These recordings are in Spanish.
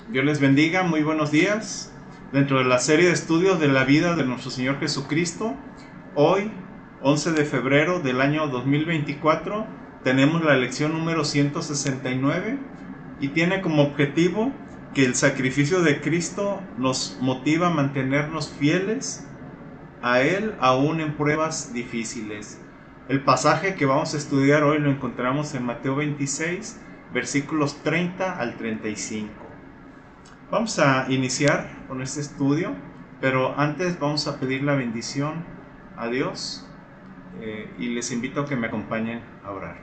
Dios les bendiga, muy buenos días. Dentro de la serie de estudios de la vida de nuestro Señor Jesucristo, hoy, 11 de febrero del año 2024, tenemos la lección número 169 y tiene como objetivo que el sacrificio de Cristo nos motiva a mantenernos fieles a Él aún en pruebas difíciles. El pasaje que vamos a estudiar hoy lo encontramos en Mateo 26, versículos 30 al 35. Vamos a iniciar con este estudio, pero antes vamos a pedir la bendición a Dios y les invito a que me acompañen a orar.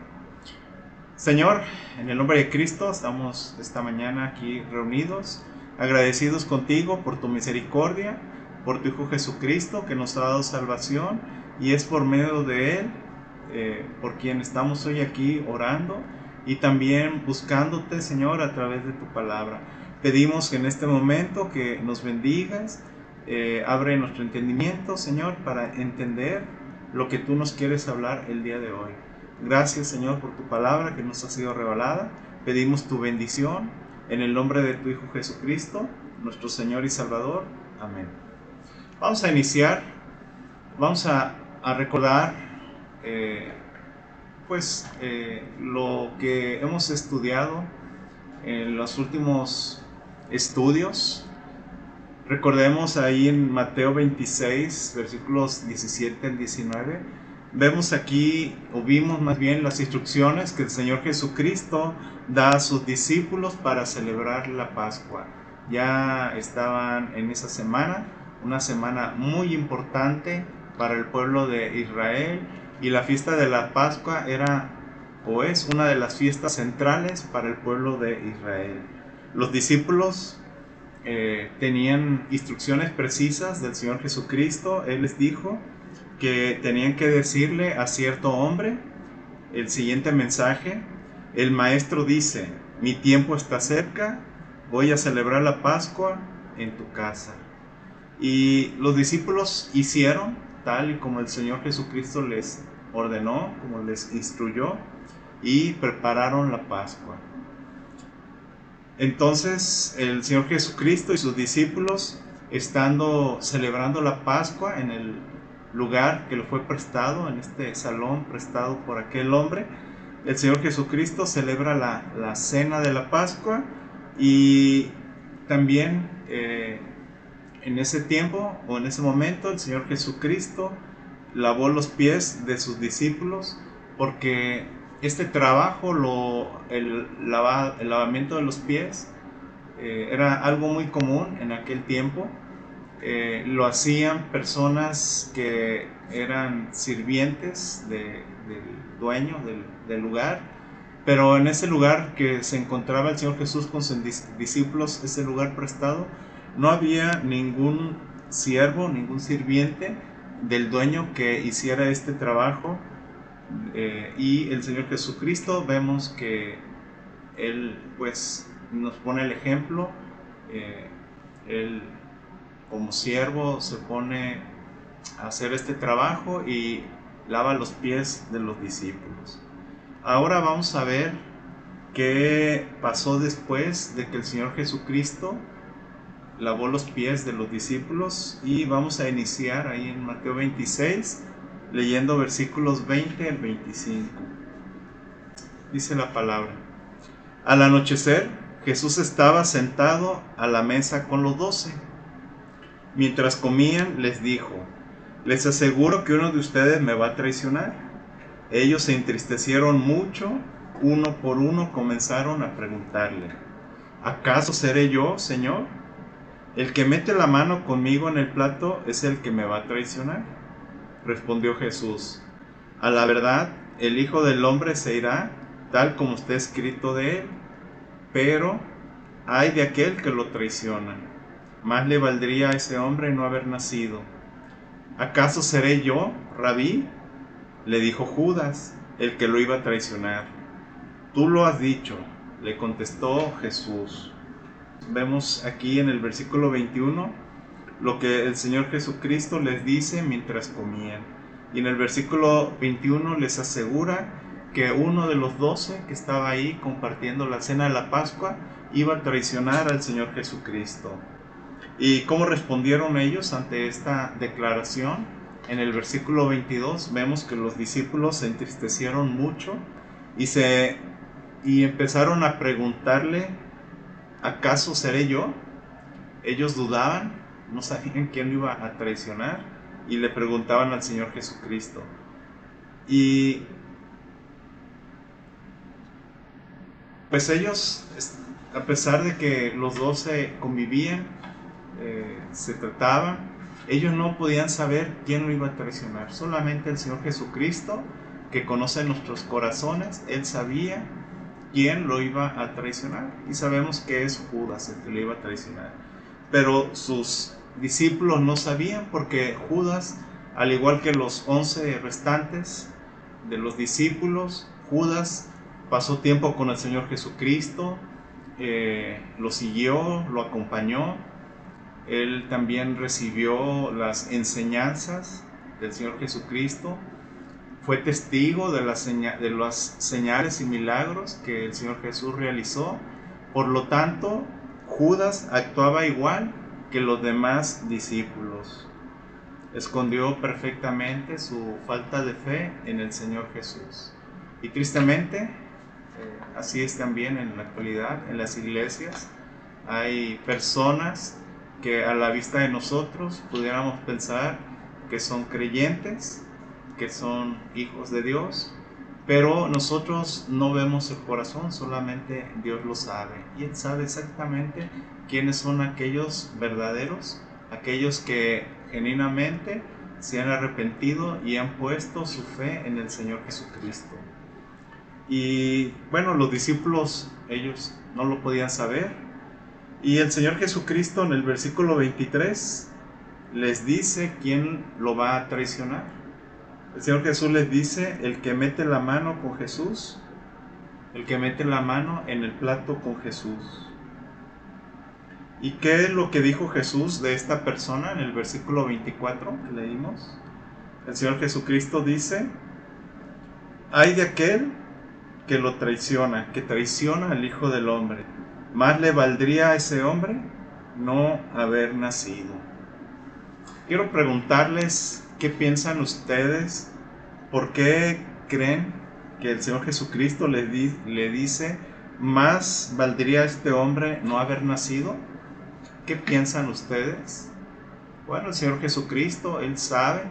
Señor, en el nombre de Cristo estamos esta mañana aquí reunidos, agradecidos contigo por tu misericordia, por tu Hijo Jesucristo que nos ha dado salvación y es por medio de Él por quien estamos hoy aquí orando y también buscándote, Señor, a través de tu palabra. Pedimos que en este momento que nos bendigas, abre nuestro entendimiento, Señor, para entender lo que tú nos quieres hablar el día de hoy. Gracias, Señor, por tu palabra que nos ha sido revelada. Pedimos tu bendición en el nombre de tu Hijo Jesucristo, nuestro Señor y Salvador. Amén. Vamos a iniciar, vamos a recordar lo que hemos estudiado en los últimos estudios. Recordemos ahí en Mateo 26, versículos 17 al 19, vemos aquí, o vimos más bien las instrucciones que el Señor Jesucristo da a sus discípulos para celebrar la Pascua. Ya estaban en esa semana, una semana muy importante para el pueblo de Israel, y la fiesta de la Pascua era o es una de las fiestas centrales para el pueblo de Israel. Los discípulos tenían instrucciones precisas del Señor Jesucristo. Él les dijo que tenían que decirle a cierto hombre el siguiente mensaje: el maestro dice, mi tiempo está cerca, voy a celebrar la Pascua en tu casa. Y los discípulos hicieron tal y como el Señor Jesucristo les ordenó, como les instruyó, y prepararon la Pascua. Entonces el Señor Jesucristo y sus discípulos, estando celebrando la Pascua en el lugar que le fue prestado, en este salón prestado por aquel hombre, el Señor Jesucristo celebra la cena de la Pascua. Y también en ese tiempo o en ese momento el Señor Jesucristo lavó los pies de sus discípulos, porque este trabajo, el lavamiento de los pies, era algo muy común en aquel tiempo. Lo hacían personas que eran sirvientes del dueño del lugar, pero en ese lugar que se encontraba el Señor Jesús con sus discípulos, ese lugar prestado, no había ningún siervo, ningún sirviente del dueño que hiciera este trabajo. Y el Señor Jesucristo, vemos que Él pues nos pone el ejemplo. Él como siervo se pone a hacer este trabajo y lava los pies de los discípulos. Ahora vamos a ver qué pasó después de que el Señor Jesucristo lavó los pies de los discípulos, y vamos a iniciar ahí en Mateo 26 leyendo versículos 20 al 25. Dice la palabra: al anochecer, Jesús estaba sentado a la mesa con los 12. Mientras comían, les dijo: les aseguro que uno de ustedes me va a traicionar. Ellos se entristecieron mucho, uno por uno comenzaron a preguntarle: ¿acaso seré yo, Señor? El que mete la mano conmigo en el plato es el que me va a traicionar. Respondió Jesús: a la verdad, el Hijo del Hombre se irá tal como está escrito de él, pero ay de aquel que lo traiciona. Más le valdría a ese hombre no haber nacido. ¿Acaso seré yo, Rabí? Le dijo Judas, el que lo iba a traicionar. Tú lo has dicho, le contestó Jesús. Vemos aquí en el versículo 21 lo que el Señor Jesucristo les dice mientras comían. Y en el versículo 21 les asegura que uno de los 12 que estaba ahí compartiendo la cena de la Pascua iba a traicionar al Señor Jesucristo. ¿Y cómo respondieron ellos ante esta declaración? En el versículo 22 vemos que los discípulos se entristecieron mucho y empezaron a preguntarle: ¿acaso seré yo? Ellos dudaban, no sabían quién lo iba a traicionar, y le preguntaban al Señor Jesucristo. Y pues ellos, a pesar de que los 12 convivían, se trataban, ellos no podían saber quién lo iba a traicionar. Solamente el Señor Jesucristo, que conoce nuestros corazones, Él sabía quién lo iba a traicionar, y sabemos que es Judas el que lo iba a traicionar. Pero sus discípulos no sabían, porque Judas, al igual que los 11 restantes de los discípulos, Judas pasó tiempo con el Señor Jesucristo, lo siguió, lo acompañó. Él también recibió las enseñanzas del Señor Jesucristo, fue testigo de las señales y milagros que el Señor Jesús realizó. Por lo tanto, Judas actuaba igual que los demás discípulos. Escondió perfectamente su falta de fe en el Señor Jesús. Y tristemente, así es también en la actualidad, en las iglesias. Hay personas que a la vista de nosotros pudiéramos pensar que son creyentes, que son hijos de Dios, pero nosotros no vemos el corazón, solamente Dios lo sabe. Y Él sabe exactamente quiénes son aquellos verdaderos, aquellos que genuinamente se han arrepentido y han puesto su fe en el Señor Jesucristo. Y bueno, los discípulos, ellos no lo podían saber. Y el Señor Jesucristo en el versículo 23 les dice quién lo va a traicionar. El Señor Jesús les dice: el que mete la mano con Jesús, el que mete la mano en el plato con Jesús. ¿Y qué es lo que dijo Jesús de esta persona en el versículo 24 que leímos? El Señor Jesucristo dice: ay de aquel que lo traiciona, que traiciona al Hijo del Hombre. Más le valdría a ese hombre no haber nacido. Quiero preguntarles, ¿qué piensan ustedes? ¿Por qué creen que el Señor Jesucristo le dice: más valdría a este hombre no haber nacido? ¿Qué piensan ustedes? Bueno, el Señor Jesucristo, Él sabe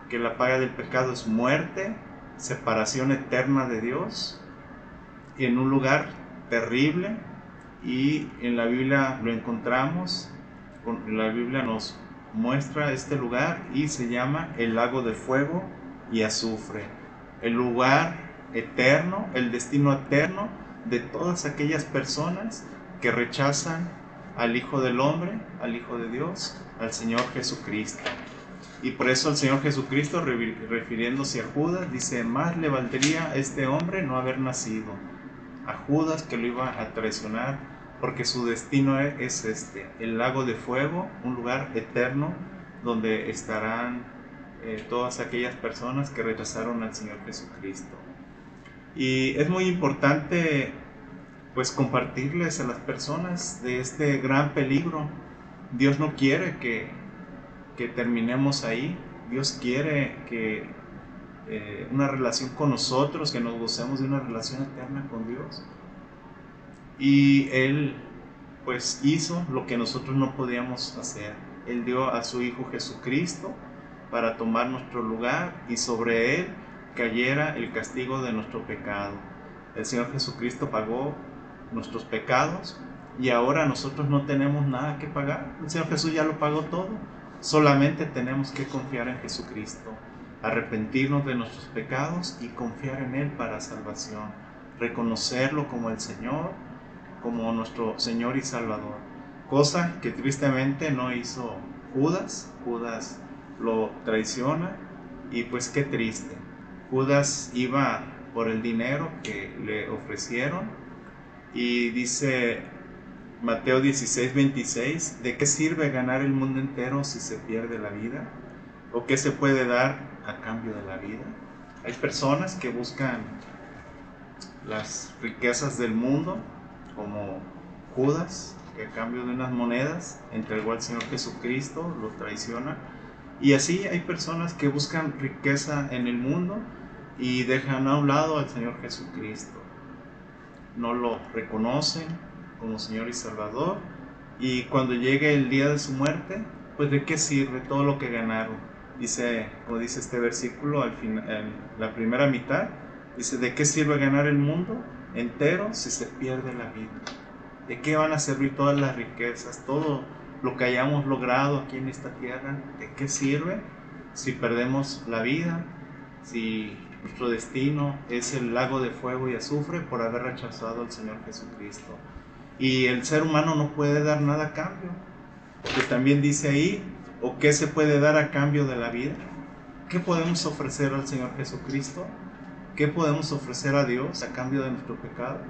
que la paga del pecado es muerte, separación eterna de Dios, y en un lugar terrible. Y en la Biblia lo encontramos, la Biblia nos muestra este lugar, y se llama el lago de fuego y azufre, el lugar eterno, el destino eterno de todas aquellas personas que rechazan al Hijo del Hombre, al Hijo de Dios, al Señor Jesucristo. Y por eso el Señor Jesucristo, refiriéndose a Judas, dice: más le valdría a este hombre no haber nacido. A Judas, que lo iba a traicionar, porque su destino es el lago de fuego, un lugar eterno donde estarán todas aquellas personas que rechazaron al Señor Jesucristo. Y es muy importante pues compartirles a las personas de este gran peligro. Dios no quiere que terminemos ahí. Dios quiere que una relación con nosotros, que nos gocemos de una relación eterna con Dios. Y Él pues hizo lo que nosotros no podíamos hacer. Él dio a su Hijo Jesucristo para tomar nuestro lugar, y sobre Él cayera el castigo de nuestro pecado. El Señor Jesucristo pagó nuestros pecados, y ahora nosotros no tenemos nada que pagar. El Señor Jesús ya lo pagó todo. Solamente tenemos que confiar en Jesucristo, arrepentirnos de nuestros pecados y confiar en Él para salvación, reconocerlo como el Señor, como nuestro Señor y Salvador, cosa que tristemente no hizo Judas. Judas lo traiciona, y pues qué triste. Judas iba por el dinero que le ofrecieron, y dice Mateo 16:26: ¿de qué sirve ganar el mundo entero si se pierde la vida? ¿O qué se puede dar a cambio de la vida? Hay personas que buscan las riquezas del mundo, como Judas, que a cambio de unas monedas entregó al Señor Jesucristo, lo traiciona. Y así hay personas que buscan riqueza en el mundo y dejan a un lado al Señor Jesucristo. No lo reconocen como Señor y Salvador, y cuando llegue el día de su muerte, pues ¿de qué sirve todo lo que ganaron? Dice, como dice este versículo al final, en la primera mitad, dice: ¿de qué sirve ganar el mundo entero si se pierde la vida? ¿De qué van a servir todas las riquezas, todo lo que hayamos logrado aquí en esta tierra? ¿De qué sirve si perdemos la vida? Si nuestro destino es el lago de fuego y azufre por haber rechazado al Señor Jesucristo. Y el ser humano no puede dar nada a cambio, porque también dice ahí: ¿o qué se puede dar a cambio de la vida? ¿Qué podemos ofrecer al Señor Jesucristo? ¿Qué podemos ofrecer a Dios a cambio de nuestro pecado?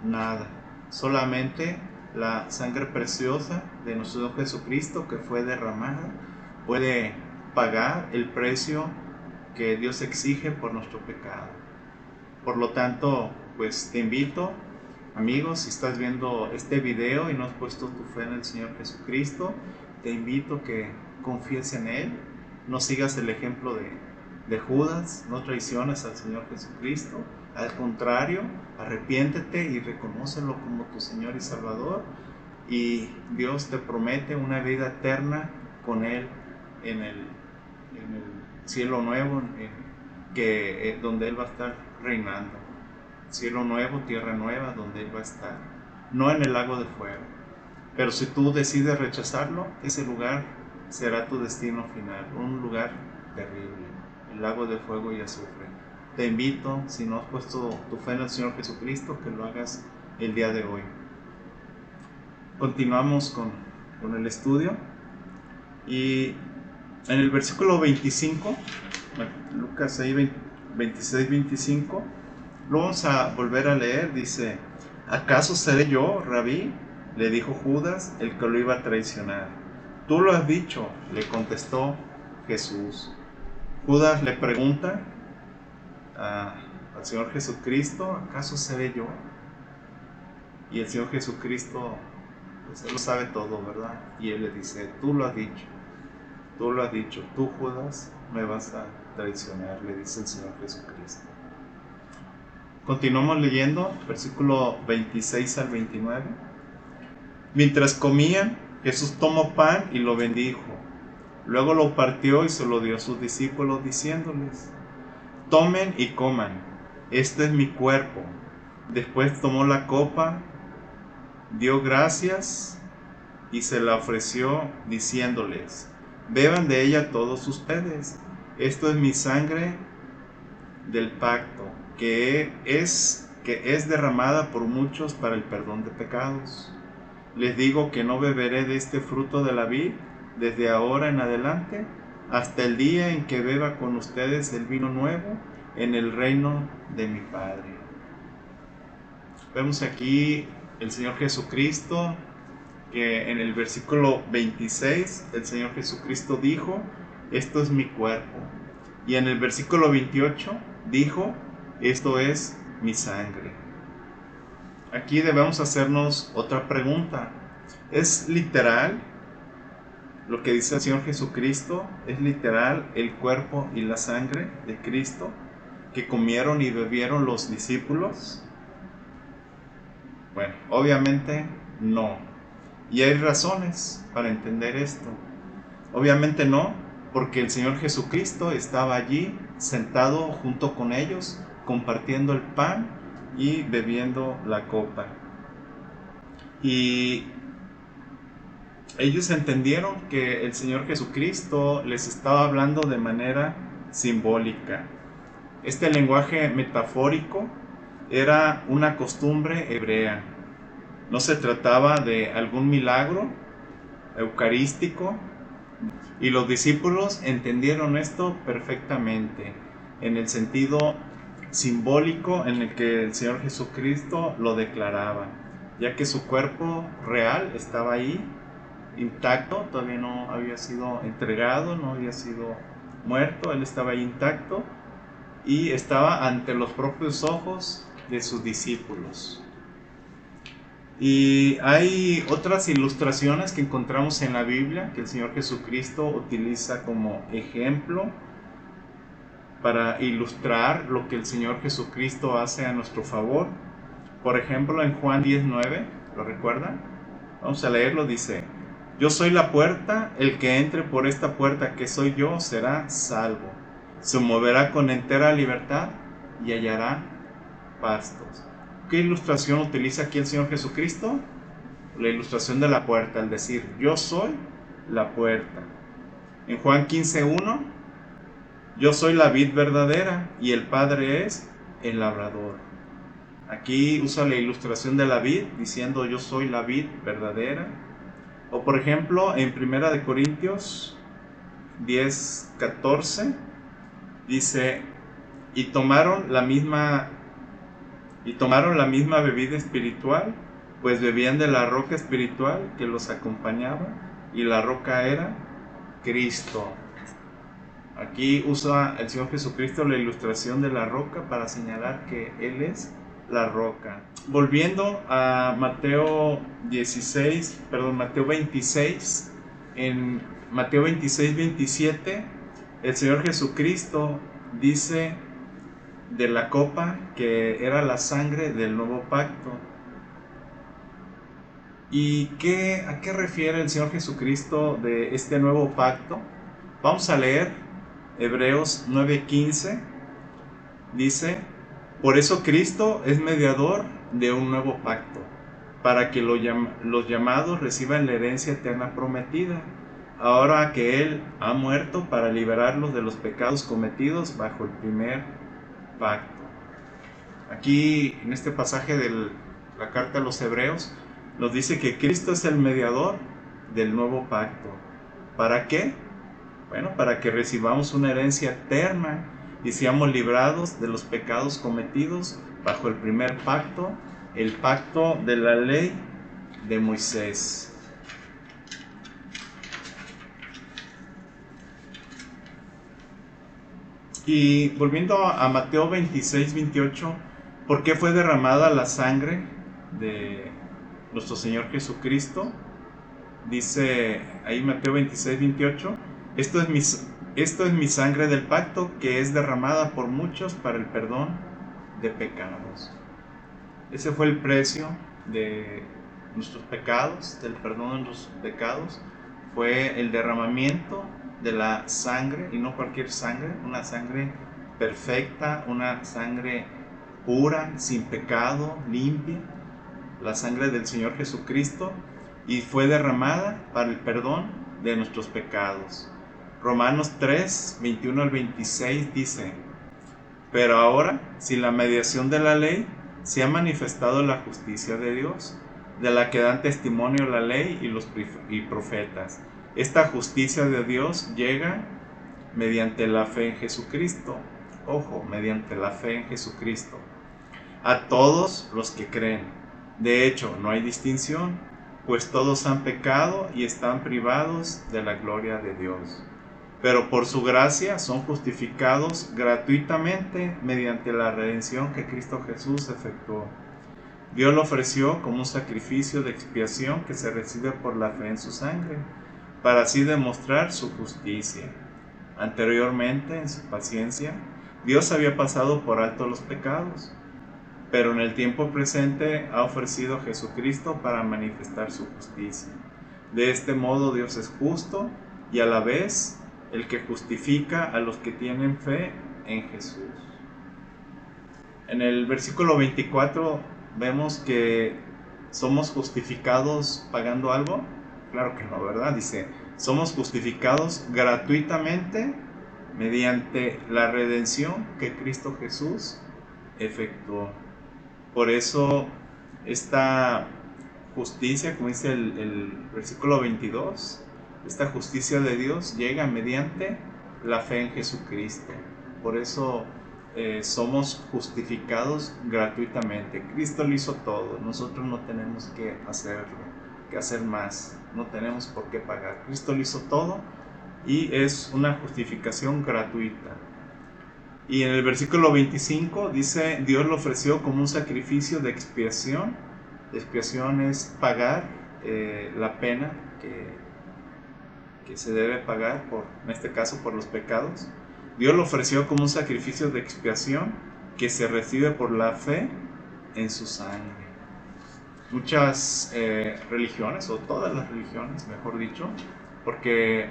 Nada, solamente la sangre preciosa de nuestro Señor Jesucristo, que fue derramada, puede pagar el precio que Dios exige por nuestro pecado. Por lo tanto, pues te invito, amigos, si estás viendo este video y no has puesto tu fe en el Señor Jesucristo, te invito que confíes en Él, no sigas el ejemplo de Judas, no traiciones al Señor Jesucristo. Al contrario, arrepiéntete y reconócelo como tu Señor y Salvador, y Dios te promete una vida eterna con Él en el cielo nuevo, donde Él va a estar reinando. Cielo nuevo, tierra nueva, donde Él va a estar, no en el lago de fuego. Pero si tú decides rechazarlo, ese lugar será tu destino final, un lugar terrible, el lago de fuego y azufre. Te invito, si no has puesto tu fe en el Señor Jesucristo, que lo hagas el día de hoy. Continuamos con el estudio, y en el versículo 25, Lucas 6, 26, 25, lo vamos a volver a leer. Dice: ¿acaso seré yo, Rabí? Le dijo Judas, el que lo iba a traicionar. Tú lo has dicho, le contestó Jesús. Judas le pregunta al Señor Jesucristo: ¿acaso seré yo? Y el Señor Jesucristo, pues Él lo sabe todo, ¿verdad? Y Él le dice: tú lo has dicho, tú, Judas, me vas a traicionar, le dice el Señor Jesucristo. Continuamos leyendo, versículo 26 al 29. Mientras comían, Jesús tomó pan y lo bendijo. Luego lo partió y se lo dio a sus discípulos, diciéndoles: tomen y coman, este es mi cuerpo. Después tomó la copa, dio gracias y se la ofreció, diciéndoles: beban de ella todos ustedes, esto es mi sangre del pacto, que es derramada por muchos para el perdón de pecados. Les digo que no beberé de este fruto de la vid desde ahora en adelante, hasta el día en que beba con ustedes el vino nuevo en el reino de mi Padre. Vemos aquí el Señor Jesucristo, que en el versículo 26 el Señor Jesucristo dijo: esto es mi cuerpo. Y en el versículo 28 dijo: esto es mi sangre. Aquí debemos hacernos otra pregunta. ¿Es literal lo que dice el Señor Jesucristo? ¿Es literal el cuerpo y la sangre de Cristo que comieron y bebieron los discípulos? Bueno, obviamente no. Y hay razones para entender esto. Obviamente no, porque el Señor Jesucristo estaba allí sentado junto con ellos, compartiendo el pan y bebiendo la copa. Y ellos entendieron que el Señor Jesucristo les estaba hablando de manera simbólica. Este lenguaje metafórico era una costumbre hebrea. No se trataba de algún milagro eucarístico, y los discípulos entendieron esto perfectamente, en el sentido simbólico en el que el Señor Jesucristo lo declaraba, ya que su cuerpo real estaba ahí, intacto, todavía no había sido entregado, no había sido muerto, Él estaba ahí intacto, y estaba ante los propios ojos de sus discípulos. Y hay otras ilustraciones que encontramos en la Biblia que el Señor Jesucristo utiliza como ejemplo para ilustrar lo que el Señor Jesucristo hace a nuestro favor. Por ejemplo, en Juan 19, ¿lo recuerdan? Vamos a leerlo, dice: yo soy la puerta, el que entre por esta puerta que soy yo será salvo. Se moverá con entera libertad y hallará pastos. ¿Qué ilustración utiliza aquí el Señor Jesucristo? La ilustración de la puerta, al decir: yo soy la puerta. En Juan 15:1, yo soy la vid verdadera y el Padre es el labrador. Aquí usa la ilustración de la vid diciendo: yo soy la vid verdadera. O por ejemplo, en 1 Corintios 10:14 dice: y tomaron la misma bebida espiritual, pues bebían de la roca espiritual que los acompañaba, y la roca era Cristo. Aquí usa el Señor Jesucristo la ilustración de la roca para señalar que Él es la roca. Volviendo a Mateo 26, en Mateo 26:27, el Señor Jesucristo dice de la copa que era la sangre del nuevo pacto. ¿Y a qué refiere el Señor Jesucristo de este nuevo pacto? Vamos a leer Hebreos 9:15. Dice: por eso Cristo es mediador de un nuevo pacto, para que los llamados reciban la herencia eterna prometida, ahora que Él ha muerto para liberarlos de los pecados cometidos bajo el primer pacto. Aquí en este pasaje de la carta a los Hebreos nos dice que Cristo es el mediador del nuevo pacto. ¿Para qué? Bueno, para que recibamos una herencia eterna y seamos librados de los pecados cometidos bajo el primer pacto, el pacto de la ley de Moisés. Y volviendo a Mateo 26:28, ¿por qué fue derramada la sangre de nuestro Señor Jesucristo? Dice ahí Mateo 26:28, esto es mi sangre del pacto que es derramada por muchos para el perdón de pecados. Ese fue el precio de nuestros pecados, del perdón de nuestros pecados. Fue el derramamiento de la sangre, y no cualquier sangre, una sangre perfecta, una sangre pura, sin pecado, limpia, la sangre del Señor Jesucristo, y fue derramada para el perdón de nuestros pecados. Romanos 3:21 al 26 dice: pero ahora, sin la mediación de la ley, se ha manifestado la justicia de Dios, de la que dan testimonio la ley y los profetas. Esta justicia de Dios llega mediante la fe en Jesucristo. Ojo, mediante la fe en Jesucristo. A todos los que creen. De hecho, no hay distinción, pues todos han pecado y están privados de la gloria de Dios. Pero por su gracia son justificados gratuitamente mediante la redención que Cristo Jesús efectuó. Dios lo ofreció como un sacrificio de expiación que se recibe por la fe en su sangre, para así demostrar su justicia. Anteriormente, en su paciencia, Dios había pasado por alto los pecados, pero en el tiempo presente ha ofrecido a Jesucristo para manifestar su justicia. De este modo Dios es justo y a la vez el que justifica a los que tienen fe en Jesús. En el versículo 24 vemos que somos justificados pagando algo. Claro que no, ¿verdad? Dice: somos justificados gratuitamente mediante la redención que Cristo Jesús efectuó. Por eso esta justicia, como dice el versículo 22, esta justicia de Dios llega mediante la fe en Jesucristo. Por eso somos justificados gratuitamente. Cristo lo hizo todo. Nosotros no tenemos que hacer más. No tenemos por qué pagar. Cristo lo hizo todo y es una justificación gratuita. Y en el versículo 25 dice, Dios lo ofreció como un sacrificio de expiación. Expiación es pagar la pena que se debe pagar, en este caso por los pecados. Dios lo ofreció como un sacrificio de expiación que se recibe por la fe en su sangre. Muchas religiones, o todas las religiones, mejor dicho, porque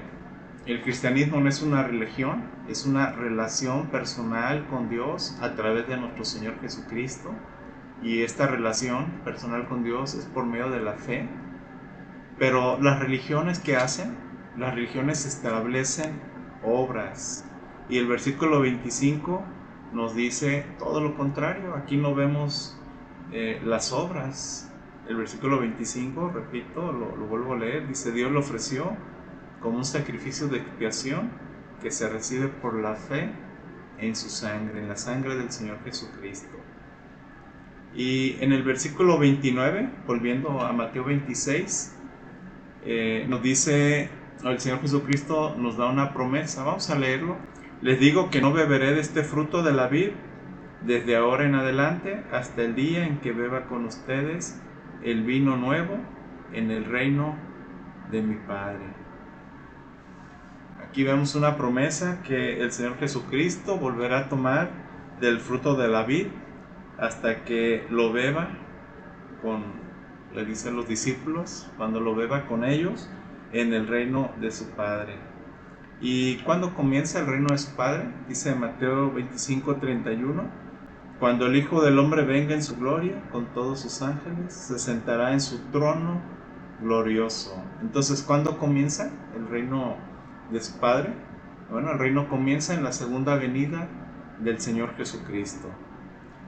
el cristianismo no es una religión, es una relación personal con Dios a través de nuestro Señor Jesucristo. Y esta relación personal con Dios es por medio de la fe. Pero las religiones, ¿qué hacen? Las religiones establecen obras. Y el versículo 25 nos dice todo lo contrario. Aquí no vemos las obras. El versículo 25, repito, lo vuelvo a leer, dice, Dios lo ofreció como un sacrificio de expiación que se recibe por la fe en su sangre, en la sangre del Señor Jesucristo. Y en el versículo 29, volviendo a Mateo 26, nos dice, el Señor Jesucristo nos da una promesa. Vamos a leerlo. Les digo que no beberé de este fruto de la vid desde ahora en adelante hasta el día en que beba con ustedes el vino nuevo en el reino de mi Padre. Aquí vemos una promesa que el Señor Jesucristo volverá a tomar del fruto de la vid hasta que lo beba le dicen los discípulos, cuando lo beba con ellos en el reino de su Padre. ¿Y cuándo comienza el reino de su Padre? Dice Mateo 25:31, cuando el Hijo del Hombre venga en su gloria con todos sus ángeles, se sentará en su trono glorioso. Entonces, ¿cuándo comienza el reino de su Padre? Bueno, el reino comienza en la segunda venida del Señor Jesucristo.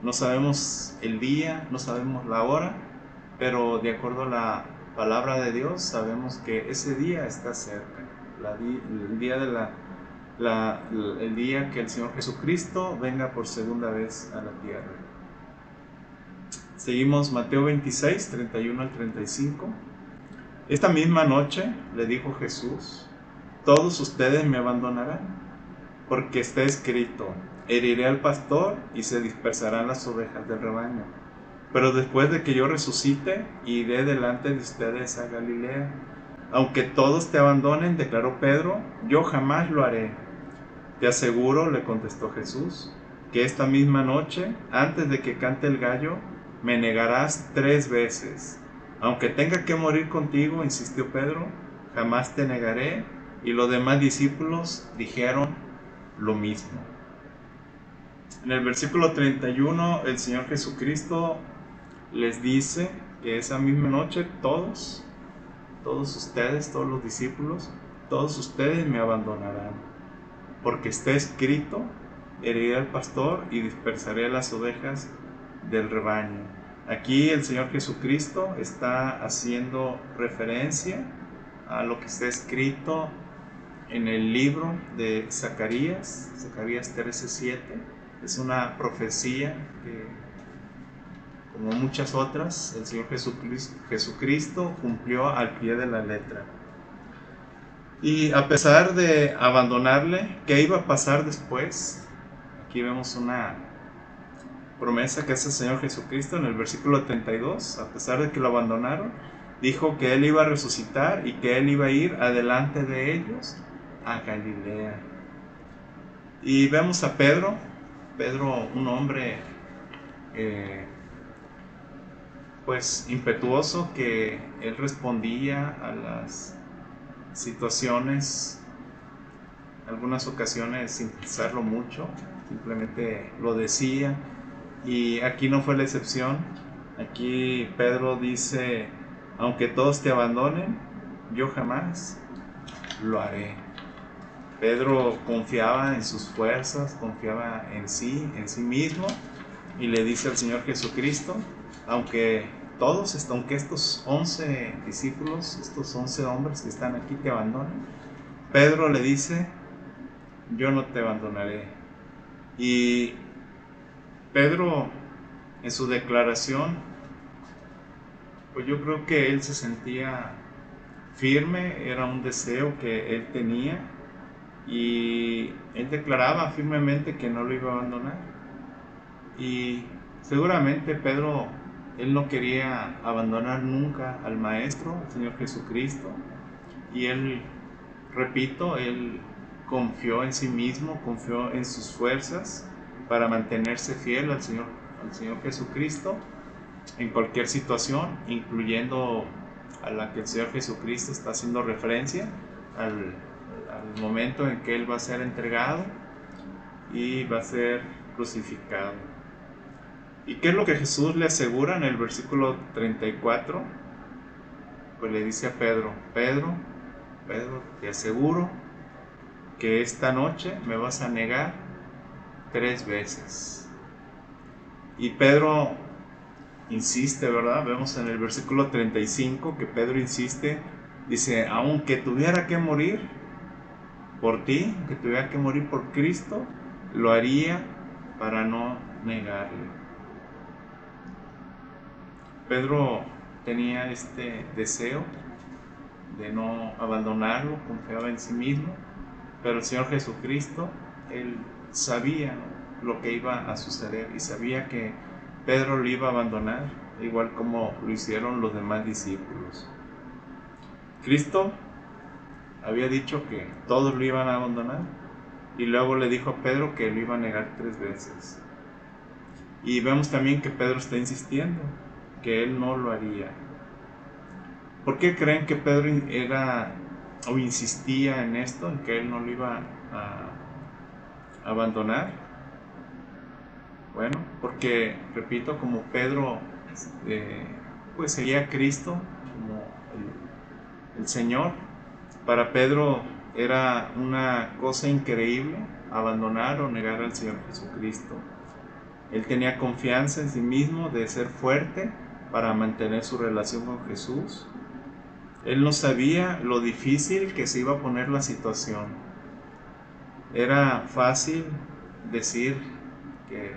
No sabemos el día, no sabemos la hora, pero de acuerdo a la palabra de Dios sabemos que ese día está cerca, el día que el Señor Jesucristo venga por segunda vez a la tierra. Seguimos Mateo 26, 31 al 35. Esta misma noche le dijo Jesús, todos ustedes me abandonarán, porque está escrito, heriré al pastor y se dispersarán las ovejas del rebaño. Pero después de que yo resucite, iré delante de ustedes a Galilea. Aunque todos te abandonen, declaró Pedro, yo jamás lo haré. Te aseguro, le contestó Jesús, que esta misma noche, antes de que cante el gallo, me negarás 3 veces. Aunque tenga que morir contigo, insistió Pedro, jamás te negaré. Y los demás discípulos dijeron lo mismo. En el versículo 31, el Señor Jesucristo les dice que esa misma noche todos ustedes, todos los discípulos, todos ustedes me abandonarán, porque está escrito, heriré al pastor y dispersaré las ovejas del rebaño. Aquí el Señor Jesucristo está haciendo referencia a lo que está escrito en el libro de Zacarías 13:7. Es una profecía que, como muchas otras, el Señor Jesucristo cumplió al pie de la letra. Y a pesar de abandonarle, ¿qué iba a pasar después? Aquí vemos una promesa que hace el Señor Jesucristo en el versículo 32. A pesar de que lo abandonaron, dijo que Él iba a resucitar y que Él iba a ir adelante de ellos a Galilea. Y vemos a Pedro, un hombre pues impetuoso, que él respondía a las situaciones, algunas ocasiones sin pensarlo mucho, simplemente lo decía, y aquí no fue la excepción. Aquí Pedro dice, aunque todos te abandonen, yo jamás lo haré. Pedro confiaba en sus fuerzas, confiaba en sí mismo, y le dice al Señor Jesucristo, aunque estos 11 discípulos, estos 11 hombres que están aquí te abandonen, Pedro le dice, yo no te abandonaré. Y Pedro, en su declaración, pues yo creo que él se sentía firme, era un deseo que él tenía, y y él declaraba firmemente que no lo iba a abandonar. Y seguramente Pedro, él no quería abandonar nunca al Maestro, al Señor Jesucristo, y él, repito, él confió en sí mismo, confió en sus fuerzas para mantenerse fiel al Señor Jesucristo en cualquier situación, incluyendo a la que el Señor Jesucristo está haciendo referencia al momento en que Él va a ser entregado y va a ser crucificado. ¿Y qué es lo que Jesús le asegura en el versículo 34? Pues le dice a Pedro: Pedro, te aseguro que esta noche me vas a negar 3 veces. Y Pedro insiste, ¿verdad? Vemos en el versículo 35 que Pedro insiste, dice: aunque tuviera que morir por ti, que tuviera que morir por Cristo, lo haría para no negarle. Pedro tenía este deseo de no abandonarlo, confiaba en sí mismo, pero el Señor Jesucristo, Él sabía lo que iba a suceder y sabía que Pedro lo iba a abandonar, igual como lo hicieron los demás discípulos. Cristo había dicho que todos lo iban a abandonar y luego le dijo a Pedro que lo iba a negar 3 veces. Y vemos también que Pedro está insistiendo que él no lo haría. ¿Por qué creen que Pedro era o insistía en esto, en que él no lo iba a abandonar? Bueno, porque, repito, como Pedro pues seguía a Cristo como el Señor, para Pedro era una cosa increíble abandonar o negar al Señor Jesucristo. Él tenía confianza en sí mismo de ser fuerte para mantener su relación con Jesús. Él no sabía lo difícil que se iba a poner la situación. Era fácil decir que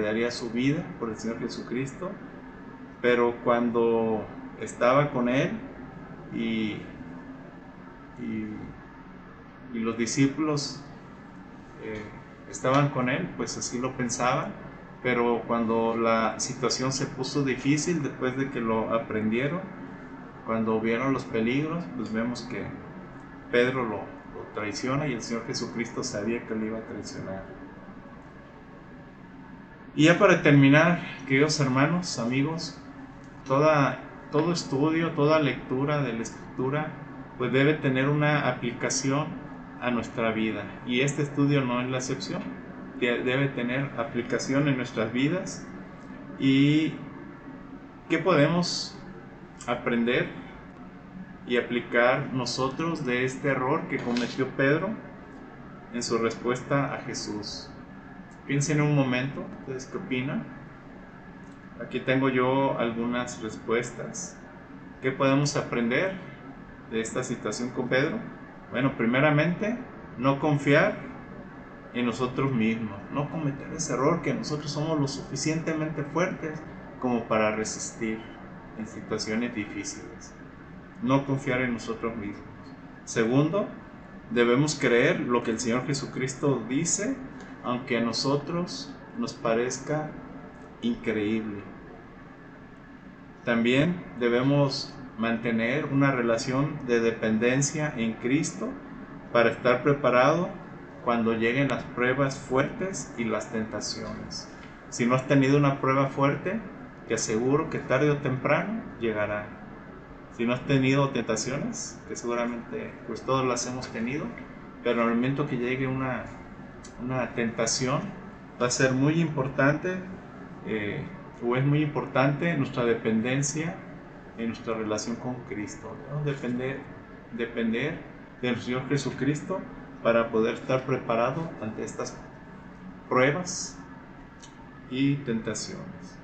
daría su vida por el Señor Jesucristo, pero cuando estaba con Él y los discípulos estaban con Él, pues así lo pensaban, pero cuando la situación se puso difícil, después de que lo aprendieron, cuando vieron los peligros, pues vemos que Pedro lo traiciona y el Señor Jesucristo sabía que lo iba a traicionar. Y ya para terminar, queridos hermanos, amigos, todo estudio, toda lectura de la Escritura, pues debe tener una aplicación a nuestra vida. Y este estudio no es la excepción, debe tener aplicación en nuestras vidas. ¿Y qué podemos aprender y aplicar nosotros de este error que cometió Pedro en su respuesta a Jesús? Piensen un momento, ¿ustedes qué opinan? Aquí tengo yo algunas respuestas. ¿Qué podemos aprender de esta situación con Pedro? Bueno, primeramente, no confiar en nosotros mismos, no cometer ese error que nosotros somos lo suficientemente fuertes como para resistir en situaciones difíciles. No confiar en nosotros mismos. Segundo, debemos creer lo que el Señor Jesucristo dice, aunque a nosotros nos parezca increíble. También debemos mantener una relación de dependencia en Cristo para estar preparado cuando lleguen las pruebas fuertes y las tentaciones. Si no has tenido una prueba fuerte, te aseguro que tarde o temprano llegará. Si no has tenido tentaciones, que seguramente pues todos las hemos tenido, pero en el momento que llegue una tentación, va a ser muy importante o es muy importante nuestra dependencia en nuestra relación con Cristo. Debemos depender del Señor Jesucristo para poder estar preparado ante estas pruebas y tentaciones.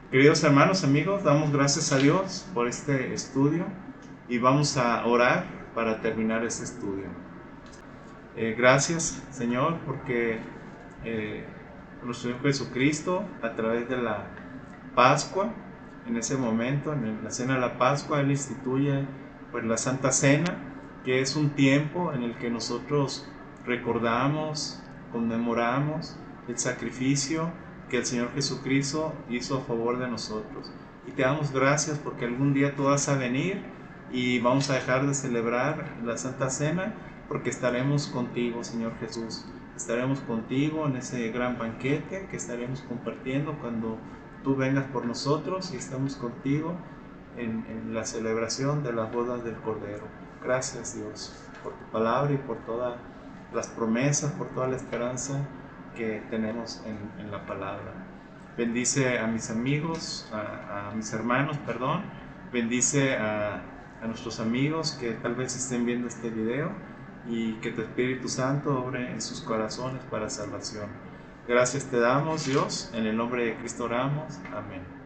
Queridos hermanos, amigos, damos gracias a Dios por este estudio y vamos a orar para terminar este estudio. Gracias, Señor, porque nuestro Señor Jesucristo, a través de la Pascua, en ese momento, en la cena de la Pascua, Él instituye pues la Santa Cena que es un tiempo en el que nosotros recordamos, conmemoramos el sacrificio que el Señor Jesucristo hizo a favor de nosotros. Y te damos gracias porque algún día tú vas a venir y vamos a dejar de celebrar la Santa Cena porque estaremos contigo, Señor Jesús. Estaremos contigo en ese gran banquete que estaremos compartiendo cuando tú vengas por nosotros y estamos contigo en la celebración de las bodas del Cordero. Gracias, Dios, por tu palabra y por todas las promesas, por toda la esperanza que tenemos en la palabra. Bendice a mis amigos, a mis hermanos, perdón. Bendice a nuestros amigos que tal vez estén viendo este video y que tu Espíritu Santo obre en sus corazones para salvación. Gracias te damos, Dios, en el nombre de Cristo oramos. Amén.